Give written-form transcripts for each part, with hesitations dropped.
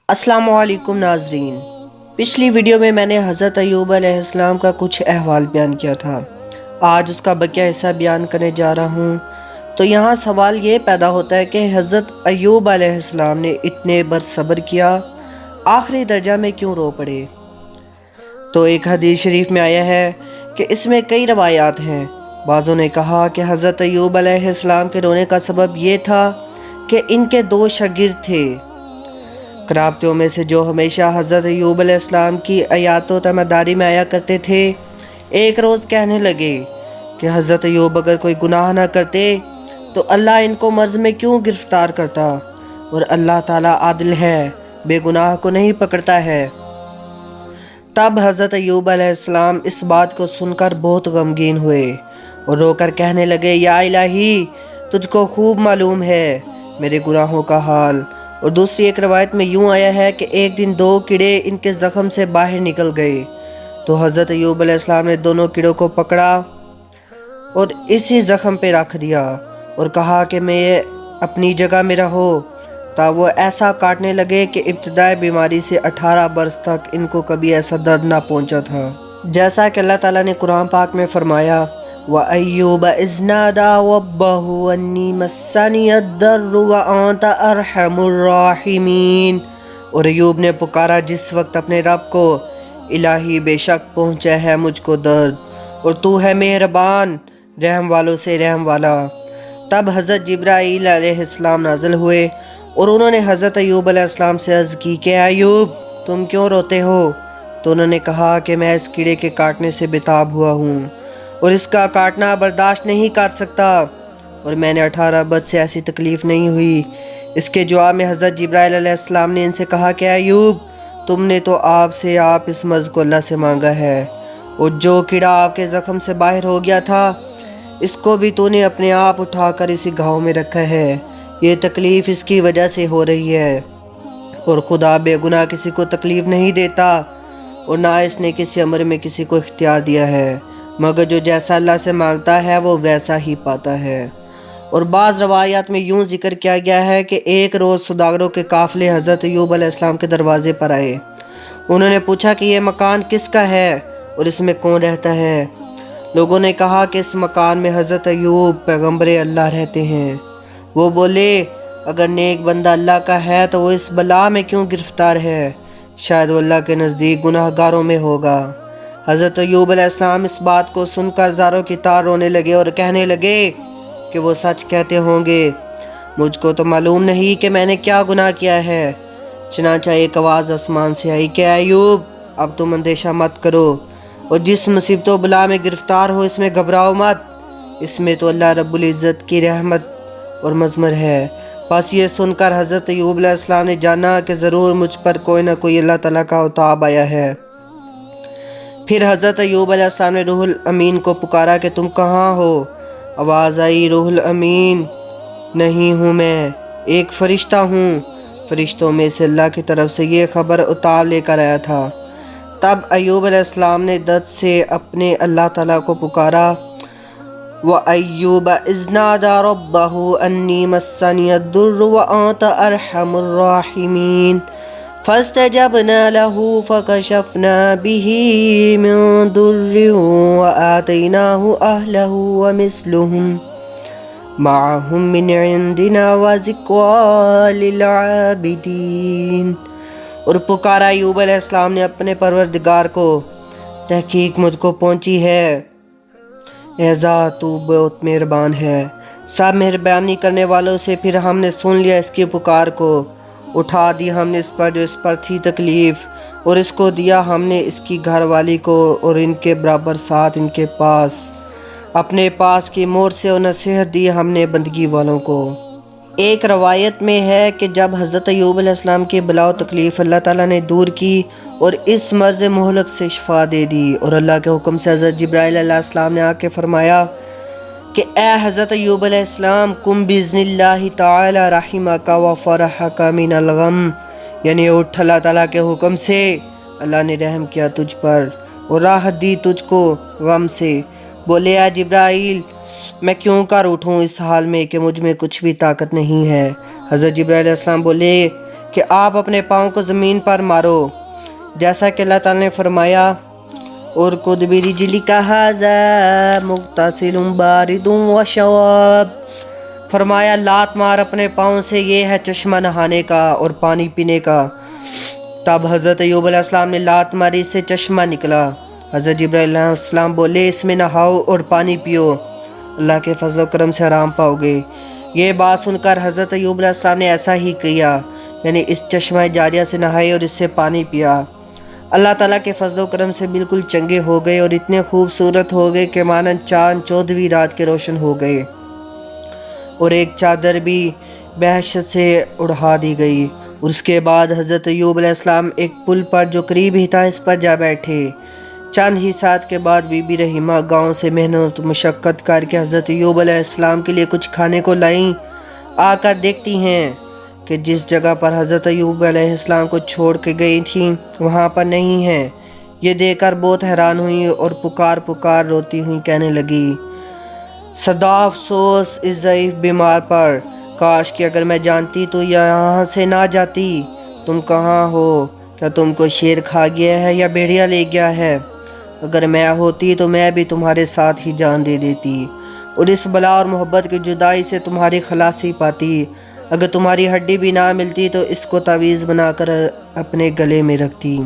السلام علیکم ناظرین، پچھلی ویڈیو میں نے حضرت ایوب علیہ السلام کا کچھ احوال بیان کیا تھا۔ آج اس کا بقیہ حصہ بیان کرنے جا رہا ہوں۔ تو یہاں سوال یہ پیدا ہوتا ہے کہ حضرت ایوب علیہ السلام نے اتنے برس صبر کیا، آخری درجہ میں کیوں رو پڑے؟ تو ایک حدیث شریف میں آیا ہے کہ اس میں کئی روایات ہیں۔ بعضوں نے کہا کہ حضرت ایوب علیہ السلام کے رونے کا سبب یہ تھا کہ ان کے دو شاگرد تھے قرابتوں میں سے جو ہمیشہ حضرت ایوب علیہ السلام کی عیادت و تیمارداری میں آیا کرتے تھے۔ ایک روز کہنے لگے کہ حضرت ایوب اگر کوئی گناہ نہ کرتے تو اللہ ان کو مرض میں کیوں گرفتار کرتا، اور اللہ تعالیٰ عادل ہے، بے گناہ کو نہیں پکڑتا ہے۔ تب حضرت ایوب علیہ السلام اس بات کو سن کر بہت غمگین ہوئے اور رو کر کہنے لگے، یا الہی، تجھ کو خوب معلوم ہے میرے گناہوں کا حال۔ اور دوسری ایک روایت میں یوں آیا ہے کہ ایک دن دو کیڑے ان کے زخم سے باہر نکل گئے، تو حضرت ایوب علیہ السلام نے دونوں کیڑوں کو پکڑا اور اسی زخم پہ رکھ دیا اور کہا کہ میں اپنی جگہ میں رہو، تا وہ ایسا کاٹنے لگے کہ ابتدائی بیماری سے 18 برس تک ان کو کبھی ایسا درد نہ پہنچا تھا۔ جیسا کہ اللہ تعالیٰ نے قرآن پاک میں فرمایا، وَأَيُّوبَ إِذْ نَادَىٰ رَبَّهُ أَنِّي مَسَّنِيَ الضُّرُّ وَأَنتَ أَرْحَمُ الرَّاحِمِينَ۔ اور ایوب نے پکارا جس وقت اپنے رب کو، الہی بے شک پہنچا ہے مجھ کو درد، اور تو ہے مہربان رحم والوں سے رحم والا۔ تب حضرت جبرائیل علیہ السلام نازل ہوئے اور انہوں نے حضرت ایوب علیہ السلام سے عرض کی کہ ایوب، تم کیوں روتے ہو؟ تو انہوں نے کہا کہ میں اس کیڑے کے کاٹنے سے بےتاب ہوا ہوں اور اس کا کاٹنا برداشت نہیں کر سکتا، اور میں نے 18 برس سے ایسی تکلیف نہیں ہوئی۔ اس کے جواب میں حضرت جبرائیل علیہ السلام نے ان سے کہا کہ ایوب، تم نے تو آپ اس مرض کو اللہ سے مانگا ہے، اور جو کیڑا آپ کے زخم سے باہر ہو گیا تھا اس کو بھی تو نے اپنے آپ اٹھا کر اسی گھاؤ میں رکھا ہے۔ یہ تکلیف اس کی وجہ سے ہو رہی ہے، اور خدا بے گناہ کسی کو تکلیف نہیں دیتا، اور نہ اس نے کسی امر میں کسی کو اختیار دیا ہے، مگر جو جیسا اللہ سے مانگتا ہے وہ ویسا ہی پاتا ہے۔ اور بعض روایات میں یوں ذکر کیا گیا ہے کہ ایک روز سوداگروں کے قافلے حضرت ایوب علیہ السلام کے دروازے پر آئے۔ انہوں نے پوچھا کہ یہ مکان کس کا ہے اور اس میں کون رہتا ہے؟ لوگوں نے کہا کہ اس مکان میں حضرت ایوب پیغمبر اللہ رہتے ہیں۔ وہ بولے، اگر نیک بندہ اللہ کا ہے تو وہ اس بلا میں کیوں گرفتار ہے؟ شاید وہ اللہ کے نزدیک گناہ گاروں میں ہوگا۔ حضرت ایوب علیہ السلام اس بات کو سن کر زاروں کی طرح رونے لگے اور کہنے لگے کہ وہ سچ کہتے ہوں گے، مجھ کو تو معلوم نہیں کہ میں نے کیا گناہ کیا ہے۔ چنانچہ ایک آواز آسمان سے آئی کہ ایوب، اب تم اندیشہ مت کرو، اور جس مصیبت و بلا میں گرفتار ہو اس میں گھبراؤ مت، اس میں تو اللہ رب العزت کی رحمت اور مضمر ہے۔ بس یہ سن کر حضرت ایوب علیہ السلام نے جانا کہ ضرور مجھ پر کوئی نہ کوئی اللہ تعالیٰ کا عتاب آیا ہے۔ پھر حضرت ایوب علیہ السلام نے روح الامین کو پکارا کہ تم کہاں ہو؟ آواز آئی، روح الامین نہیں ہوں، میں ایک فرشتہ ہوں، فرشتوں میں سے اللہ کی طرف سے یہ خبر عتاب لے کر آیا تھا۔ تب ایوب علیہ السلام نے درد سے اپنے اللہ تعالیٰ کو پکارا، وَأَيُّوبَ إِذْ نَادَىٰ رَبَّهُ أَنِّي مَسَّنِيَ الضُّرُّ وَأَنتَ أَرْحَمُ الرَّاحِمِينَ فَاسْتَجَبْنَا لَهُ فَكَشَفْنَا بِهِ مِن ضُرٍّ وَآتَيْنَاهُ أَهْلَهُ وَمِثْلُهُم مَّعَهُم مِّنْ عِندِنَا وَذِكْرَىٰ لِلْعَابِدِينَ۔ اور پکارا ایوب علیہ السلام نے اپنے پروردگار کو، تحقیق مجھ کو پہنچی ہے، اے ذات تو بہت مہربان ہے، سب مہربانی کرنے والوں سے۔ پھر ہم نے سن لیا اس کی پکار کو، اٹھا دی ہم نے اس پر جو اس پر تھی تکلیف، اور اس کو دیا ہم نے اس کی گھر والی کو اور ان کے برابر ساتھ ان کے پاس، اپنے پاس کی مور سے، اور نصیحت دی ہم نے بندگی والوں کو۔ ایک روایت میں ہے کہ جب حضرت ایوب علیہ السلام کی بلا و تکلیف اللہ تعالیٰ نے دور کی اور اس مرض مہلک سے شفا دے دی، اور اللہ کے حکم سے حضرت جبرائیل علیہ السلام نے آ کے فرمایا کہ اے حضرت ایوب علیہ السلام، کم بِإِذْنِ اللَّهِ تَعَالَى رَحِمَكَ وَفَرَحَكَ مِنَ الْغَمِّ، یعنی اٹھ اللہ تعالیٰ کے حکم سے اللہ نے رحم کیا تجھ پر اور راحت دی تجھ کو غم سے۔ بولے، اے جبرائیل، میں کیوں کر اٹھوں اس حال میں کہ مجھ میں کچھ بھی طاقت نہیں ہے؟ حضرت جبرائیل علیہ السلام بولے، کہ آپ اپنے پاؤں کو زمین پر مارو، جیسا کہ اللہ تعالیٰ نے فرمایا اور خود برجلک ھذا مغتسل بارد وشراب، فرمایا لات مار اپنے پاؤں سے، یہ ہے چشمہ نہانے کا اور پانی پینے کا۔ تب حضرت ایوب علیہ السلام نے لات ماری، اس سے چشمہ نکلا۔ حضرت جبرائیل علیہ السلام بولے اس میں نہاؤ اور پانی پیو، اللہ کے فضل و کرم سے آرام پاؤ گے۔ یہ بات سن کر حضرت ایوب علیہ السلام نے ایسا ہی کیا، یعنی اس چشمہ جاریہ سے نہائے اور اس سے پانی پیا۔ اللہ تعالیٰ کے فضل و کرم سے بالکل چنگے ہو گئے اور اتنے خوبصورت ہو گئے کہ مانند چاند 14ویں رات کے روشن ہو گئے، اور ایک چادر بھی بحشت سے اڑا دی گئی۔ اور اس کے بعد حضرت ایوب علیہ السلام ایک پل پر جو قریب ہی تھا اس پر جا بیٹھے۔ چند ہی ساتھ کے بعد بی بی رحیمہ گاؤں سے محنت مشقت کر کے حضرت ایوب علیہ السلام کے لیے کچھ کھانے کو لائیں۔ آ کر دیکھتی ہیں کہ جس جگہ پر حضرت ایوب علیہ السلام کو چھوڑ کے گئی تھیں وہاں پر نہیں ہیں۔ یہ دیکھ کر بہت حیران ہوئی اور پکار پکار روتی ہوئی کہنے لگی، صدا افسوس اس ضعیف بیمار پر، کاش کہ اگر میں جانتی تو یہاں سے نہ جاتی۔ تم کہاں ہو؟ کیا تم کو شیر کھا گیا ہے یا بھیڑیا لے گیا ہے؟ اگر میں ہوتی تو میں بھی تمہارے ساتھ ہی جان دے دیتی اور اس بلا اور محبت کی جدائی سے تمہاری خلاصی پاتی۔ اگر تمہاری ہڈی بھی نہ ملتی تو اس کو تعویذ بنا کر اپنے گلے میں رکھتی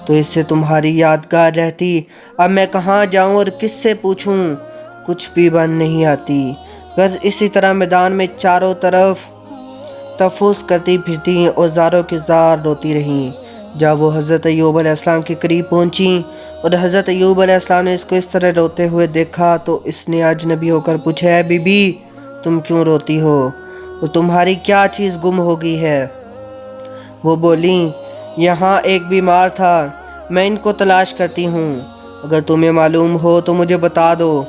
تو اس سے تمہاری یادگار رہتی۔ اب میں کہاں جاؤں اور کس سے پوچھوں؟ کچھ بھی بن نہیں آتی۔ بس اسی طرح میدان میں چاروں طرف تفوس کرتی پھرتی اور زاروں کے زار روتی رہیں۔ جب وہ حضرت ایوب علیہ السلام کے قریب پہنچیں اور حضرت ایوب علیہ السلام نے اس کو اس طرح روتے ہوئے دیکھا تو اس نے اجنبی ہو کر پوچھا، ہے بی بی تم کیوں روتی ہو؟ اور تمہاری کیا چیز گم ہو گئی ہے؟ وہ بولیں، یہاں ایک بیمار تھا، میں ان کو تلاش کرتی ہوں، اگر تمہیں معلوم ہو تو مجھے بتا دو۔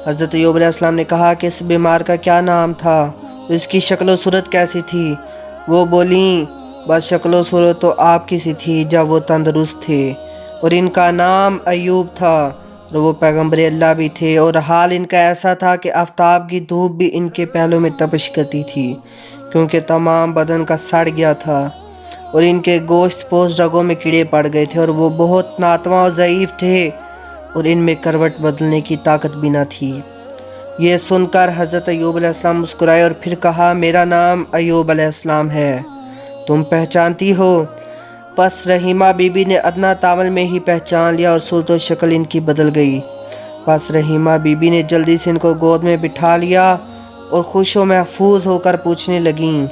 حضرت ایوب علیہ السلام نے کہا کہ اس بیمار کا کیا نام تھا، اس کی شکل و صورت کیسی تھی؟ وہ بولیں، بس شکل و صورت تو آپ کی سی تھی جب وہ تندرست تھے، اور ان کا نام ایوب تھا اور وہ پیغمبر اللہ بھی تھے، اور حال ان کا ایسا تھا کہ آفتاب کی دھوپ بھی ان کے پہلوں میں تپش کرتی تھی کیونکہ تمام بدن کا سڑ گیا تھا اور ان کے گوشت پوش رگوں میں کیڑے پڑ گئے تھے، اور وہ بہت ناتواں اور ضعیف تھے اور ان میں کروٹ بدلنے کی طاقت بھی نہ تھی۔ یہ سن کر حضرت ایوب علیہ السلام مسکرائے اور پھر کہا، میرا نام ایوب علیہ السلام ہے، تم پہچانتی ہو؟ پس رحیمہ بی بی نے ادنا تاول میں ہی پہچان لیا اور صورت و شکل ان کی بدل گئی۔ پس رحیمہ بی بی نے جلدی سے ان کو گود میں بٹھا لیا اور خوش و محفوظ ہو کر پوچھنے لگیں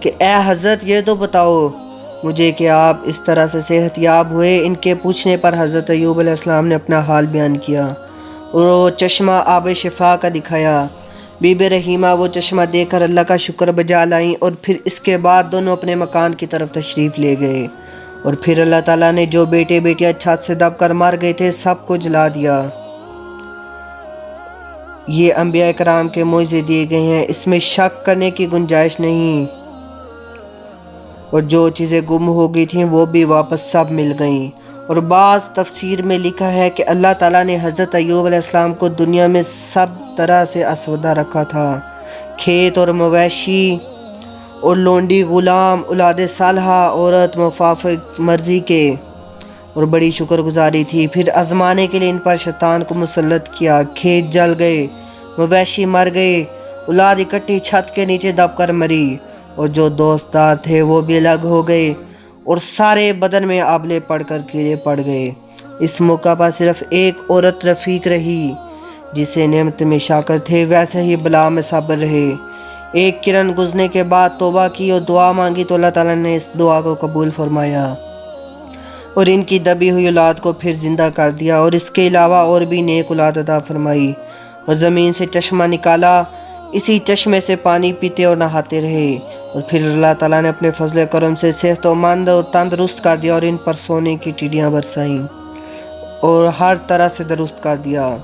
کہ اے حضرت یہ تو بتاؤ مجھے کہ آپ اس طرح سے صحت یاب ہوئے؟ ان کے پوچھنے پر حضرت ایوب علیہ السلام نے اپنا حال بیان کیا اور وہ چشمہ آب شفا کا دکھایا۔ بی بی رحیمہ وہ چشمہ دیکھ کر اللہ کا شکر بجا لائیں اور پھر اس کے بعد دونوں اپنے مکان کی طرف تشریف لے گئے، اور پھر اللہ تعالیٰ نے جو بیٹے بیٹیاں چھت سے دب کر مر گئے تھے سب کو جلا دیا۔ یہ انبیاء کرام کے معجزے دیے گئے ہیں، اس میں شک کرنے کی گنجائش نہیں، اور جو چیزیں گم ہو گئی تھیں وہ بھی واپس سب مل گئیں۔ اور بعض تفسیر میں لکھا ہے کہ اللہ تعالیٰ نے حضرت ایوب علیہ السلام کو دنیا میں سب طرح سے اسودہ رکھا تھا، کھیت اور مویشی اور لونڈی غلام، اولاد صالحہ، عورت موافق مرضی کے، اور بڑی شکر گزاری تھی۔ پھر آزمانے کے لیے ان پر شیطان کو مسلط کیا، کھیت جل گئے، مویشی مر گئے، اولاد اکٹھی چھت کے نیچے دب کر مری، اور جو دوستدار تھے وہ بھی الگ ہو گئے، اور سارے بدن میں آبلے پڑ کر کیڑے پڑ گئے۔ اس موقع پر صرف ایک عورت رفیق رہی جسے نعمت میں شاکر تھے، ویسے ہی بلا میں صبر رہے۔ ایک کرن گزرنے کے بعد توبہ کی اور دعا مانگی تو اللہ تعالیٰ نے اس دعا کو قبول فرمایا اور ان کی دبی ہوئی اولاد کو پھر زندہ کر دیا، اور اس کے علاوہ اور بھی نیک اولاد عطا فرمائی، اور زمین سے چشمہ نکالا، اسی چشمے سے پانی پیتے اور نہاتے رہے، اور پھر اللہ تعالیٰ نے اپنے فضل کرم سے صحت مند اور تندرست کر دیا، اور ان پر سونے کی ٹڈیاں برسائیں اور ہر طرح سے درست کر دیا۔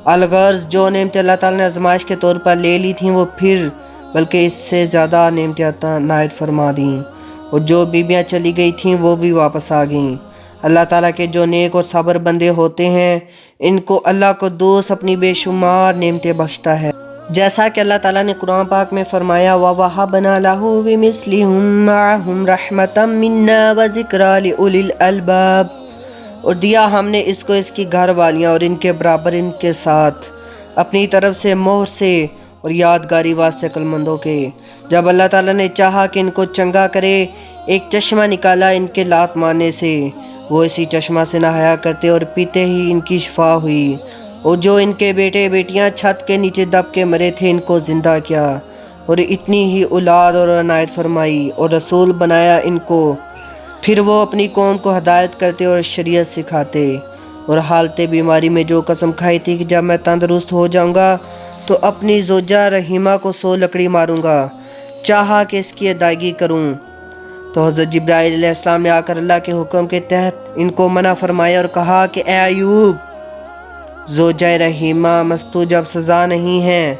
الغرض جو نعمتیں اللہ تعالیٰ نے آزمائش کے طور پر لے لی تھیں وہ پھر بلکہ اس سے زیادہ نعمتیں عنایت فرما دیں، اور جو بیویاں چلی گئی تھیں وہ بھی واپس آ گئیں۔ اللہ تعالیٰ کے جو نیک اور صبر بندے ہوتے ہیں ان کو اللہ قدوس اپنی بے شمار نعمتیں بخشتا ہے۔ جیسا کہ اللہ تعالیٰ نے قرآن پاک میں فرمایا وَوَهَبْنَا لَهُ بِمِثْلِهُم مَّعَهُمْ رَحْمَةً مِنَّا وَذِكْرَىٰ لِأُولِي الْأَلْبَابِ، اور دیا ہم نے اس کو اس کی گھر والیاں اور ان کے برابر ان کے ساتھ اپنی طرف سے مہر سے اور یادگاری واسطے عقل مندوں کے۔ جب اللہ تعالیٰ نے چاہا کہ ان کو چنگا کرے، ایک چشمہ نکالا ان کے لات مارنے سے، وہ اسی چشمہ سے نہایا کرتے اور پیتے ہی ان کی شفا ہوئی، اور جو ان کے بیٹے بیٹیاں چھت کے نیچے دب کے مرے تھے ان کو زندہ کیا، اور اتنی ہی اولاد اور عنایت فرمائی اور رسول بنایا ان کو۔ پھر وہ اپنی قوم کو ہدایت کرتے اور شریعت سکھاتے، اور حالت بیماری میں جو قسم کھائی تھی کہ جب میں تندرست ہو جاؤں گا تو اپنی زوجہ رحیمہ کو 100 لکڑی ماروں گا، چاہا کہ اس کی ادائیگی کروں تو حضرت جبرائیل علیہ السلام نے آ کر اللہ کے حکم کے تحت ان کو منع فرمایا اور کہا کہ اے ایوب، زوجہ رحیمہ مستوجب سزا نہیں ہے،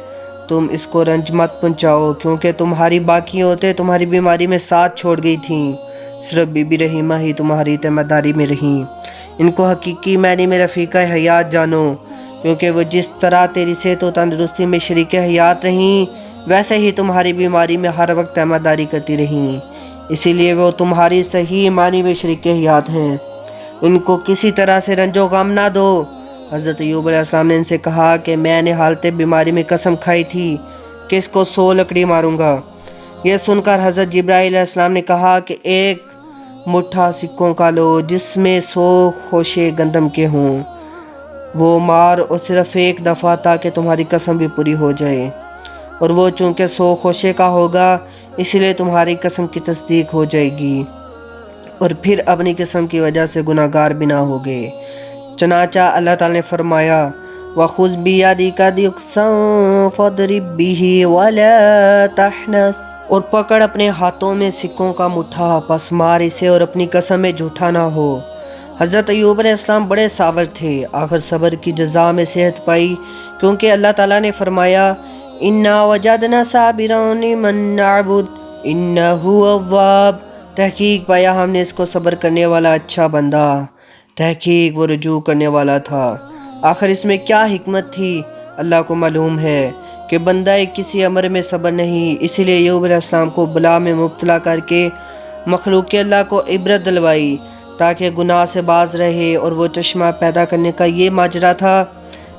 تم اس کو رنج مت پہنچاؤ، کیونکہ تمہاری باقی عورتیں تمہاری بیماری میں ساتھ چھوڑ گئی تھیں، صرف بی بی رحیمہ ہی تمہاری ذمہ داری میں رہیں۔ ان کو حقیقی معنی میں رفیقہ حیات جانو، کیونکہ وہ جس طرح تیری صحت و تندرستی میں شریک حیات رہیں، ویسے ہی تمہاری بیماری میں ہر وقت ذمہ داری کرتی رہیں، اسی لیے وہ تمہاری صحیح معنی میں شریک حیات ہیں، ان کو کسی طرح سے رنج و غم نہ دو۔ حضرت ایوب علیہ السلام نے ان سے کہا کہ میں نے حالت بیماری میں قسم کھائی تھی کہ اس کو 100 لکڑی ماروں گا۔ یہ سن کر حضرت جبرائیل علیہ السلام نے کہا کہ ایک مٹھا سکوں کا لو جس میں 100 خوشے گندم کے ہوں، وہ مار اور صرف ایک دفعہ تاکہ تمہاری قسم بھی پوری ہو جائے، اور وہ چونکہ 100 خوشے کا ہوگا اسی لیے تمہاری قسم کی تصدیق ہو جائے گی، اور پھر اپنی قسم کی وجہ سے گناہ گار بھی نہ ہوگے۔ چنانچہ اللہ تعالیٰ نے فرمایا وَخُذْ بِيَدِكَ ضِغْثًا فَاضْرِب بِّهِ وَلَا تَحْنَثْ، اور پکڑ اپنے ہاتھوں میں سکوں کا مٹھا، پس مار اسے اور اپنی قسم میں جھوٹا نہ ہو۔ حضرت ایوب علیہ السلام بڑے صابر تھے، آخر صبر کی جزا میں صحت پائی، کیونکہ اللہ تعالیٰ نے فرمایا اِنَّا وَجَدْنَا صَابِرًا نِعْمَ الْعَبْدُ إِنَّهُ أَوَّابٌ، تحقیق پایا ہم نے اس کو صبر کرنے والا اچھا بندہ، تحقیق وہ رجوع کرنے والا تھا۔ آخر اس میں کیا حکمت تھی اللہ کو معلوم ہے کہ بندہ کسی امر میں صبر نہیں، اسی لیے ایوب علیہ السلام کو بلا میں مبتلا کر کے مخلوق اللہ کو عبرت دلوائی تاکہ گناہ سے باز رہے، اور وہ چشمہ پیدا کرنے کا یہ ماجرا تھا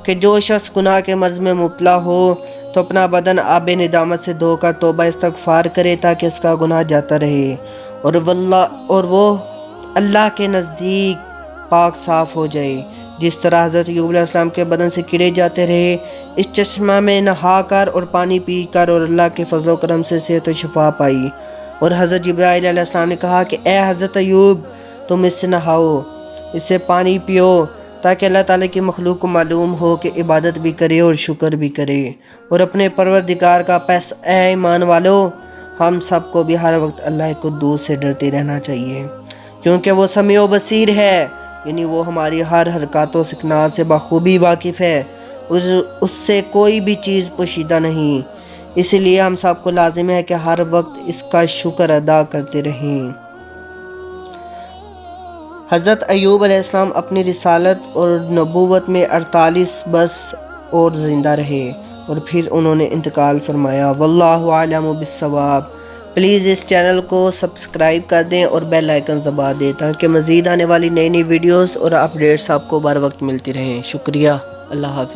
کہ جو شخص گناہ کے مرض میں مبتلا ہو تو اپنا بدن آب ندامت سے دھو کر توبہ استغفار کرے تاکہ اس کا گناہ جاتا رہے، اور وہ اللہ کے نزدیک پاک صاف ہو جائے، جس طرح حضرت ایوب علیہ السلام کے بدن سے کیڑے جاتے رہے، اس چشمہ میں نہا کر اور پانی پی کر اور اللہ کے فضل و کرم سے صحت و شفا پائی۔ اور حضرت جبرائیل علیہ السلام نے کہا کہ اے حضرت ایوب، تم اس سے نہاؤ، اس سے پانی پیو، تاکہ اللہ تعالیٰ کی مخلوق کو معلوم ہو کہ عبادت بھی کرے اور شکر بھی کرے، اور اپنے پروردگار کا پیس۔ اے ایمان والو، ہم سب کو بھی ہر وقت اللہ قدوس سے ڈرتے رہنا چاہیے، کیونکہ وہ سمیع و بصیر ہے، یعنی وہ ہماری ہر حرکات و سکنات سے بخوبی واقف ہے، اس سے کوئی بھی چیز پوشیدہ نہیں، اسی لیے ہم سب کو لازم ہے کہ ہر وقت اس کا شکر ادا کرتے رہیں۔ حضرت ایوب علیہ السلام اپنی رسالت اور نبوت میں 48 برس اور زندہ رہے، اور پھر انہوں نے انتقال فرمایا۔ واللہ اعلم بالصواب۔ پلیز اس چینل کو سبسکرائب کر دیں اور بیل آئیکن دبا دیں تاکہ مزید آنے والی نئی ویڈیوز اور اپڈیٹس آپ کو بر وقت ملتی رہیں۔ شکریہ، اللہ حافظ۔